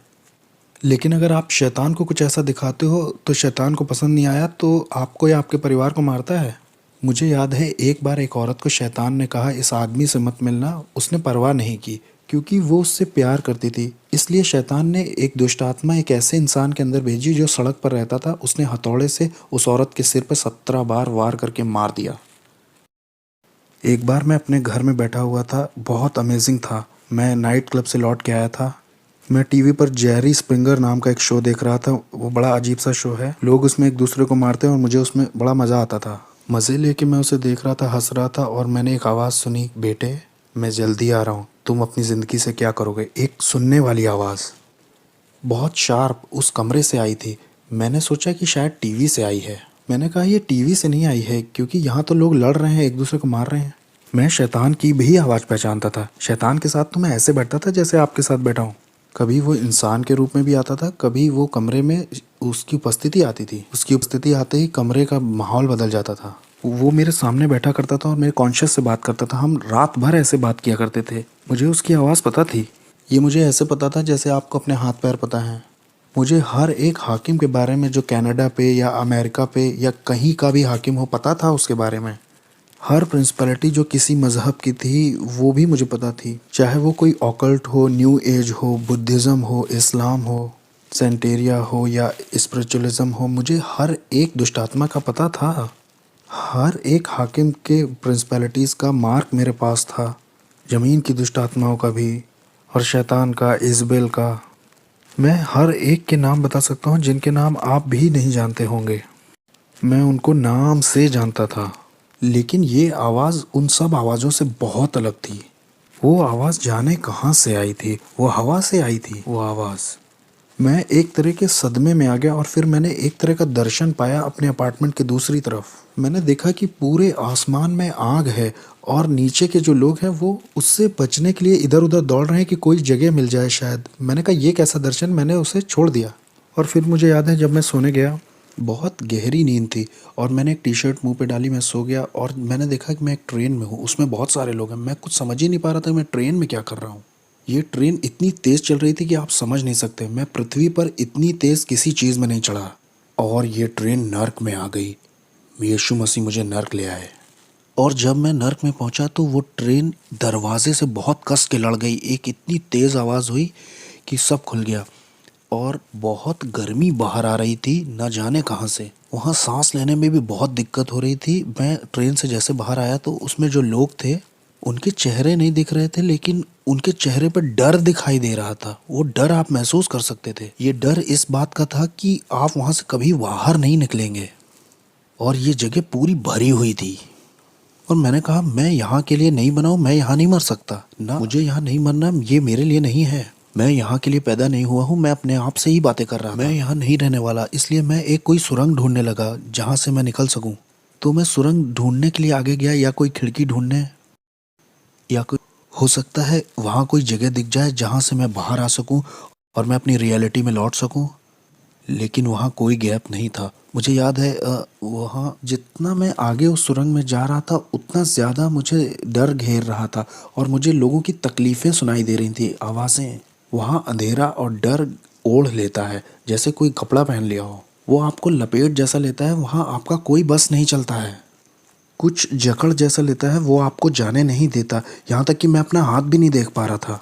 लेकिन अगर आप शैतान को कुछ ऐसा दिखाते हो तो शैतान को पसंद नहीं आया तो आपको या आपके परिवार को मारता है। मुझे याद है एक बार एक औरत को शैतान ने कहा इस आदमी से मत मिलना। उसने परवाह नहीं की क्योंकि वो उससे प्यार करती थी। इसलिए शैतान ने एक दुष्ट आत्मा एक ऐसे इंसान के अंदर भेजी जो सड़क पर रहता था। उसने हथौड़े से उस औरत के सिर पर 17 बार वार करके मार दिया। एक बार मैं अपने घर में बैठा हुआ था, बहुत अमेजिंग था। मैं नाइट क्लब से लौट के आया था। मैं टीवी पर जेरी स्प्रिंगर नाम का एक शो देख रहा था। वो बड़ा अजीब सा शो है। लोग उसमें एक दूसरे को मारते हैं और मुझे उसमें बड़ा मज़ा आता था। मज़े लेके मैं उसे देख रहा था, हंस रहा था और मैंने एक आवाज़ सुनी, बेटे मैं जल्दी आ रहा हूँ, तुम अपनी ज़िंदगी से क्या करोगे। एक सुनने वाली आवाज़ बहुत शार्प उस कमरे से आई थी। मैंने सोचा कि शायद टीवी से आई है। मैंने कहा ये टीवी से नहीं आई है क्योंकि यहाँ तो लोग लड़ रहे हैं, एक दूसरे को मार रहे हैं। मैं शैतान की भी आवाज़ पहचानता था। शैतान के साथ तो मैं ऐसे बैठता था जैसे आपके साथ बैठा हूँ। कभी वो इंसान के रूप में भी आता था, कभी वो कमरे में उसकी उपस्थिति आती थी। उसकी उपस्थिति आते ही कमरे का माहौल बदल जाता था। वो मेरे सामने बैठा करता था और मेरे कॉन्शियस से बात करता था। हम रात भर ऐसे बात किया करते थे। मुझे उसकी आवाज़ पता थी। ये मुझे ऐसे पता था जैसे आपको अपने हाथ पैर पता है। मुझे हर एक हाकिम के बारे में जो कनाडा पे या अमेरिका पे या कहीं का भी हाकिम हो पता था उसके बारे में। हर प्रिंसिपलिटी जो किसी मज़हब की थी वो भी मुझे पता थी। चाहे वो कोई ऑकल्ट हो, न्यू एज हो, बुद्धिज़्म हो, इस्लाम हो, सेंटेरिया हो या स्पिरिचुअलिज्म हो, मुझे हर एक दुष्ट आत्मा का पता था। हर एक हाकिम के प्रिंसिपलिटीज़ का मार्क मेरे पास था। ज़मीन की दुष्ट आत्माओं का भी और शैतान का, इज़बेल का। मैं हर एक के नाम बता सकता हूँ जिनके नाम आप भी नहीं जानते होंगे। मैं उनको नाम से जानता था। लेकिन ये आवाज़ उन सब आवाज़ों से बहुत अलग थी। वो आवाज़ जाने कहाँ से आई थी। वो हवा से आई थी वो आवाज़। मैं एक तरह के सदमे में आ गया और फिर मैंने एक तरह का दर्शन पाया अपने अपार्टमेंट के दूसरी तरफ। मैंने देखा कि पूरे आसमान में आग है और नीचे के जो लोग हैं वो उससे बचने के लिए इधर उधर दौड़ रहे हैं कि कोई जगह मिल जाए शायद। मैंने कहा ये कैसा दर्शन, मैंने उसे छोड़ दिया। और फिर मुझे याद है जब मैं सोने गया, बहुत गहरी नींद थी और मैंने एक टी शर्ट मुंह पे डाली, मैं सो गया और मैंने देखा कि मैं एक ट्रेन में हूँ। उसमें बहुत सारे लोग हैं। मैं कुछ समझ ही नहीं पा रहा था मैं ट्रेन में क्या कर रहा हूँ। ये ट्रेन इतनी तेज़ चल रही थी कि आप समझ नहीं सकते। मैं पृथ्वी पर इतनी तेज़ किसी चीज़ में नहीं चढ़ा। और ये ट्रेन नर्क में आ गई। यीशु मसीह मुझे नर्क ले आए। और जब मैं नर्क में पहुंचा तो वो ट्रेन दरवाजे से बहुत कस के लड़ गई। एक इतनी तेज़ आवाज़ हुई कि सब खुल गया और बहुत गर्मी बाहर आ रही थी, न जाने कहाँ से। वहाँ सांस लेने में भी बहुत दिक्कत हो रही थी। मैं ट्रेन से जैसे बाहर आया तो उसमें जो लोग थे उनके चेहरे नहीं दिख रहे थे, लेकिन उनके चेहरे पर डर दिखाई दे रहा था। वो डर आप महसूस कर सकते थे। ये डर इस बात का था कि आप वहाँ से कभी बाहर नहीं निकलेंगे। और ये जगह पूरी भरी हुई थी। और मैंने कहा मैं यहाँ के लिए नहीं बना हूँ, मैं यहाँ नहीं मर सकता ना, मुझे यहाँ नहीं मरना, ये मेरे लिए नहीं है। मैं यहाँ के लिए पैदा नहीं हुआ हूँ। मैं अपने आप से ही बातें कर रहा था। मैं यहाँ नहीं रहने वाला। इसलिए मैं एक कोई सुरंग ढूंढने लगा जहाँ से मैं निकल सकूँ। तो मैं सुरंग ढूंढने के लिए आगे गया, या कोई खिड़की ढूंढने, या कोई हो सकता है वहाँ कोई जगह दिख जाए जहाँ से मैं बाहर आ सकूँ और मैं अपनी रियलिटी में लौट सकूँ। लेकिन वहाँ कोई गैप नहीं था। मुझे याद है वहाँ जितना मैं आगे उस सुरंग में जा रहा था उतना ज़्यादा मुझे डर घेर रहा था और मुझे लोगों की तकलीफ़ें सुनाई दे रही थी, आवाज़ें। वहाँ अंधेरा और डर ओढ़ लेता है जैसे कोई कपड़ा पहन लिया हो। वो आपको लपेट जैसा लेता है। वहाँ आपका कोई बस नहीं चलता है। कुछ जकड़ जैसा लेता है। वो आपको जाने नहीं देता। यहाँ तक कि मैं अपना हाथ भी नहीं देख पा रहा था।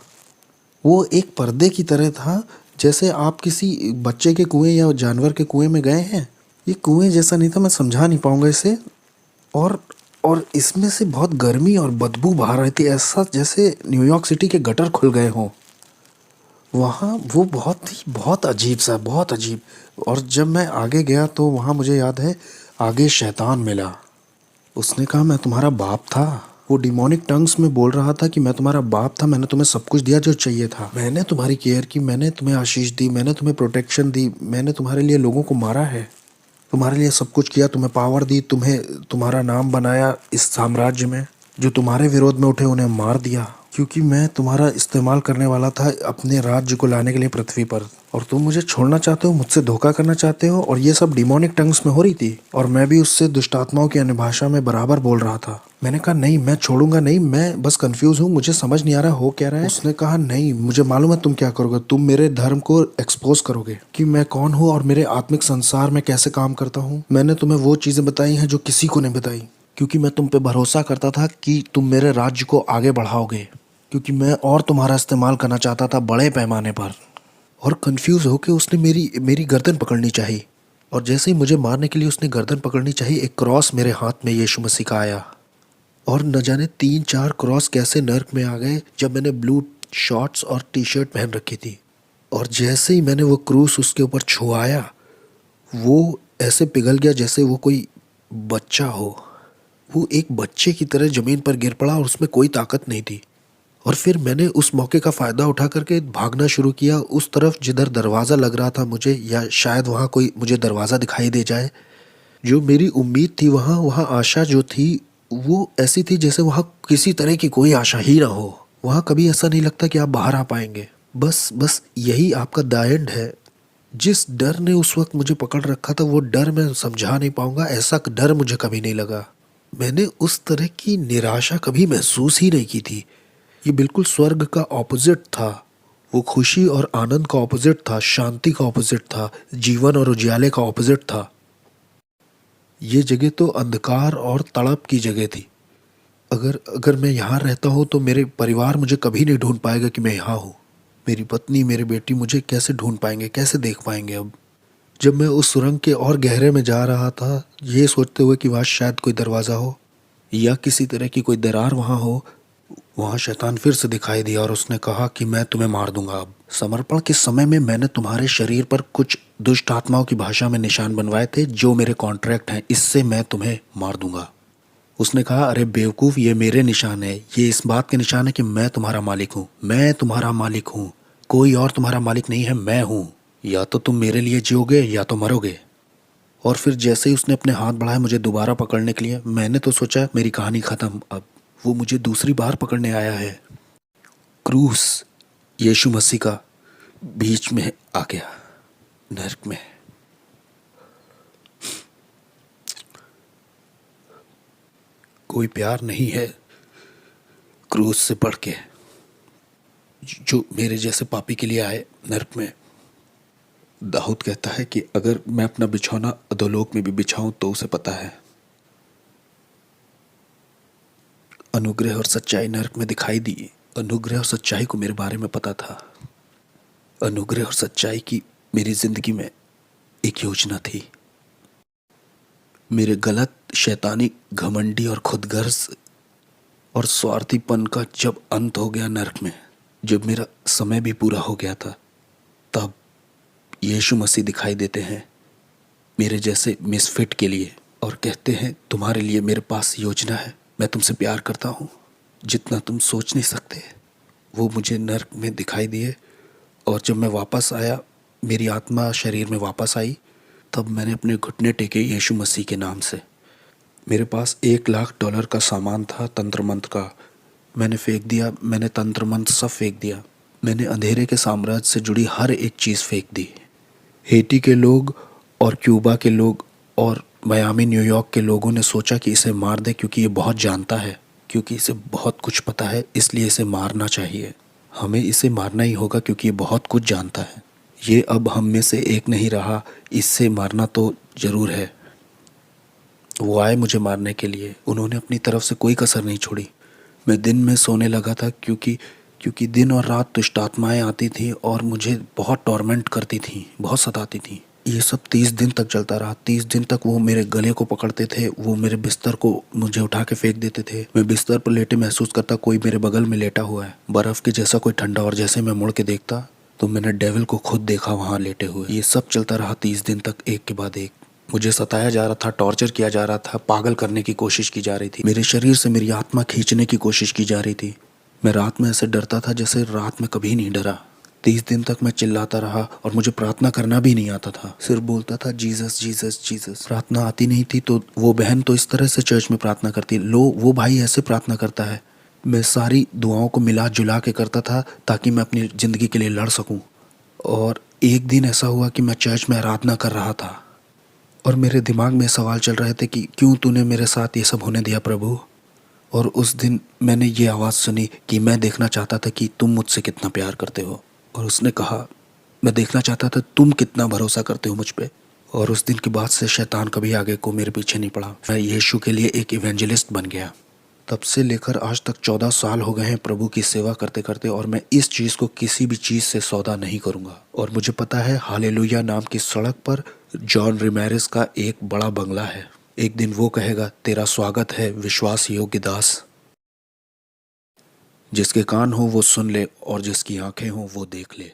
वो एक पर्दे की तरह था, जैसे आप किसी बच्चे के कुएं या जानवर के कुएं में गए हैं। ये कुएं जैसा नहीं था, मैं समझा नहीं पाऊंगा इसे। और इसमें से बहुत गर्मी और बदबू बाहर रही थी, ऐसा जैसे न्यूयॉर्क सिटी के गटर खुल गए हों। वहाँ वो बहुत अजीब सा, बहुत अजीब। और जब मैं आगे गया तो वहाँ मुझे याद है आगे शैतान मिला। उसने कहा मैं तुम्हारा बाप था। वो डिमोनिक टंग्स में बोल रहा था कि मैं तुम्हारा बाप था, मैंने तुम्हें सब कुछ दिया जो चाहिए था, मैंने तुम्हारी केयर की, मैंने तुम्हें आशीष दी, मैंने तुम्हें प्रोटेक्शन दी, मैंने तुम्हारे लिए लोगों को मारा है, तुम्हारे लिए सब कुछ किया, तुम्हें पावर दी, तुम्हें तुम्हारा नाम बनाया इस साम्राज्य में। जो तुम्हारे विरोध में उठे उन्हें मार दिया, क्योंकि मैं तुम्हारा इस्तेमाल करने वाला था अपने राज्य को लाने के लिए पृथ्वी पर। और तुम मुझे छोड़ना चाहते हो, मुझसे धोखा करना चाहते हो, और ये सब डिमोनिक टंग्स में हो रही थी। और मैं भी उससे दुष्ट आत्माओं की अन्य भाषा में बराबर बोल रहा था। मैंने कहा नहीं, मैं छोड़ूंगा नहीं, मैं बस कंफ्यूज हूँ, मुझे समझ नहीं आ रहा हो क्या रहा है। उसने कहा नहीं, मुझे मालूम है तुम क्या करोगे, तुम मेरे धर्म को एक्सपोज करोगे कि मैं कौन हूँ और मेरे आत्मिक संसार में कैसे काम करता हूँ। मैंने तुम्हें वो चीजें बताई हैं जो किसी को नहीं बताई, क्योंकि मैं तुम पे भरोसा करता था कि तुम मेरे राज्य को आगे बढ़ाओगे, क्योंकि मैं और तुम्हारा इस्तेमाल करना चाहता था बड़े पैमाने पर। और कंफ्यूज होकर उसने मेरी गर्दन पकड़नी चाहिए, और जैसे ही मुझे मारने के लिए उसने गर्दन पकड़नी चाहिए, एक क्रॉस मेरे हाथ में यीशु मसीह का आया। और न जाने 3-4 क्रॉस कैसे नर्क में आ गए जब मैंने ब्लू शॉर्ट्स और टी शर्ट पहन रखी थी। और जैसे ही मैंने वो क्रूस उसके ऊपर छुआया, वो ऐसे पिघल गया जैसे वो कोई बच्चा हो। वो एक बच्चे की तरह ज़मीन पर गिर पड़ा और उसमें कोई ताकत नहीं थी। और फिर मैंने उस मौके का फ़ायदा उठा करके भागना शुरू किया उस तरफ जिधर दरवाज़ा लग रहा था मुझे, या शायद वहाँ कोई मुझे दरवाज़ा दिखाई दे जाए। जो मेरी उम्मीद थी, वहाँ वहाँ आशा जो थी वो ऐसी थी जैसे वहाँ किसी तरह की कोई आशा ही ना हो। वहाँ कभी ऐसा नहीं लगता कि आप बाहर आ पाएंगे। बस यही आपका द एंड है। जिस डर ने उस वक्त मुझे पकड़ रखा था, वो डर मैं समझा नहीं पाऊंगा, ऐसा डर मुझे कभी नहीं लगा। मैंने उस तरह की निराशा कभी महसूस ही नहीं की थी। ये बिल्कुल स्वर्ग का ऑपोजिट था। वो खुशी और आनंद का ऑपोजिट था, शांति का ऑपोजिट था, जीवन और उजियाले का ऑपोजिट था। ये जगह तो अंधकार और तड़प की जगह थी। अगर मैं यहाँ रहता हूँ तो मेरे परिवार मुझे कभी नहीं ढूंढ पाएगा कि मैं यहाँ हूँ। मेरी पत्नी, मेरी बेटी मुझे कैसे ढूंढ पाएंगे, कैसे देख पाएंगे। अब जब मैं उस सुरंग के और गहरे में जा रहा था, ये सोचते हुए कि वहाँ शायद कोई दरवाज़ा हो या किसी तरह की कोई दरार वहाँ हो, वहाँ शैतान फिर से दिखाई दिया और उसने कहा कि मैं तुम्हें मार दूंगा। अब समर्पण के समय में मैंने तुम्हारे शरीर पर कुछ दुष्ट आत्माओं की भाषा में निशान बनवाए थे जो मेरे कॉन्ट्रैक्ट हैं, इससे मैं तुम्हें मार दूंगा। उसने कहा अरे बेवकूफ़, ये मेरे निशान है, ये इस बात के निशान है कि मैं तुम्हारा मालिक हूँ, मैं तुम्हारा मालिक हूँ, कोई और तुम्हारा मालिक नहीं है, मैं हूँ। या तो तुम मेरे लिए जियोगे या तो मरोगे। और फिर जैसे ही उसने अपने हाथ बढ़ाए मुझे दोबारा पकड़ने के लिए, मैंने तो सोचा मेरी कहानी ख़त्म। अब वो मुझे दूसरी बार पकड़ने आया है। क्रूस यीशु मसीह का बीच में आ गया नर्क में। कोई प्यार नहीं है क्रूस से बढ़ के जो मेरे जैसे पापी के लिए आए नर्क में। दाऊद कहता है कि अगर मैं अपना बिछौना अधोलोक में भी बिछाऊं तो उसे पता है। अनुग्रह और सच्चाई नर्क में दिखाई दी। अनुग्रह और सच्चाई को मेरे बारे में पता था। अनुग्रह और सच्चाई की मेरी जिंदगी में एक योजना थी। मेरे गलत, शैतानी, घमंडी और खुदगर्ज और स्वार्थीपन का जब अंत हो गया नर्क में, जब मेरा समय भी पूरा हो गया था, तब यीशु मसीह दिखाई देते हैं मेरे जैसे मिसफिट के लिए और कहते हैं तुम्हारे लिए मेरे पास योजना है, मैं तुमसे प्यार करता हूँ जितना तुम सोच नहीं सकते। वो मुझे नर्क में दिखाई दिए और जब मैं वापस आया, मेरी आत्मा शरीर में वापस आई, तब मैंने अपने घुटने टेके यीशु मसीह के नाम से। मेरे पास $1,00,000 का सामान था तंत्र मंत्र का, मैंने फेंक दिया। मैंने तंत्र मंत्र सब फेंक दिया। मैंने अंधेरे के साम्राज्य से जुड़ी हर एक चीज़ फेंक दी। हेटी के लोग और क्यूबा के लोग और मियामी, न्यूयॉर्क के लोगों ने सोचा कि इसे मार दे क्योंकि ये बहुत जानता है, क्योंकि इसे बहुत कुछ पता है, इसलिए इसे मारना चाहिए। हमें इसे मारना ही होगा क्योंकि ये बहुत कुछ जानता है। ये अब हम में से एक नहीं रहा, इससे मारना तो ज़रूर है। वो आए मुझे मारने के लिए, उन्होंने अपनी तरफ से कोई कसर नहीं छोड़ी। मैं दिन में सोने लगा था क्योंकि दिन और रात दुष्ट आत्माएं आती थीं और मुझे बहुत टॉर्मेंट करती थीं, बहुत सताती थीं। ये सब 30 दिन तक चलता रहा। 30 दिन तक वो मेरे गले को पकड़ते थे, वो मेरे बिस्तर को मुझे उठा के फेंक देते थे। मैं बिस्तर पर लेटे महसूस करता कोई मेरे बगल में लेटा हुआ है, बर्फ़ के जैसा कोई ठंडा, और जैसे मैं मुड़ के देखता तो मैंने डेविल को खुद देखा वहाँ लेटे हुए। ये सब चलता रहा 30 दिन तक, एक के बाद एक। मुझे सताया जा रहा था, टॉर्चर किया जा रहा था, पागल करने की कोशिश की जा रही थी, मेरे शरीर से मेरी आत्मा खींचने की कोशिश की जा रही थी। मैं रात में ऐसे डरता था जैसे रात में कभी नहीं डरा। 30 दिन तक मैं चिल्लाता रहा और मुझे प्रार्थना करना भी नहीं आता था, सिर्फ बोलता था जीसस जीसस जीसस। प्रार्थना आती नहीं थी तो वो बहन तो इस तरह से चर्च में प्रार्थना करती, लो वो भाई ऐसे प्रार्थना करता है। मैं सारी दुआओं को मिला जुला के करता था ताकि मैं अपनी ज़िंदगी के लिए लड़ सकूं। और एक दिन ऐसा हुआ कि मैं चर्च में आराधना कर रहा था और मेरे दिमाग में सवाल चल रहे थे कि क्यों तूने मेरे साथ ये सब होने दिया प्रभु। और उस दिन मैंने ये आवाज़ सुनी कि मैं देखना चाहता था कि तुम मुझसे कितना प्यार करते हो। और उसने कहा मैं देखना चाहता था तुम कितना भरोसा करते हो मुझ पे। और उस दिन के बाद से शैतान कभी आगे को मेरे पीछे नहीं पड़ा। मैं यीशु के लिए एक इवेंजलिस्ट बन गया। तब से लेकर आज तक 14 साल हो गए हैं प्रभु की सेवा करते करते, और मैं इस चीज़ को किसी भी चीज़ से सौदा नहीं करूँगा। और मुझे पता है हालेलुया नाम की सड़क पर जॉन रिमेरेस का एक बड़ा बंगला है। एक दिन वो कहेगा तेरा स्वागत है विश्वास योग्य दास। जिसके कान हो वो सुन ले और जिसकी आंखें हो वो देख ले।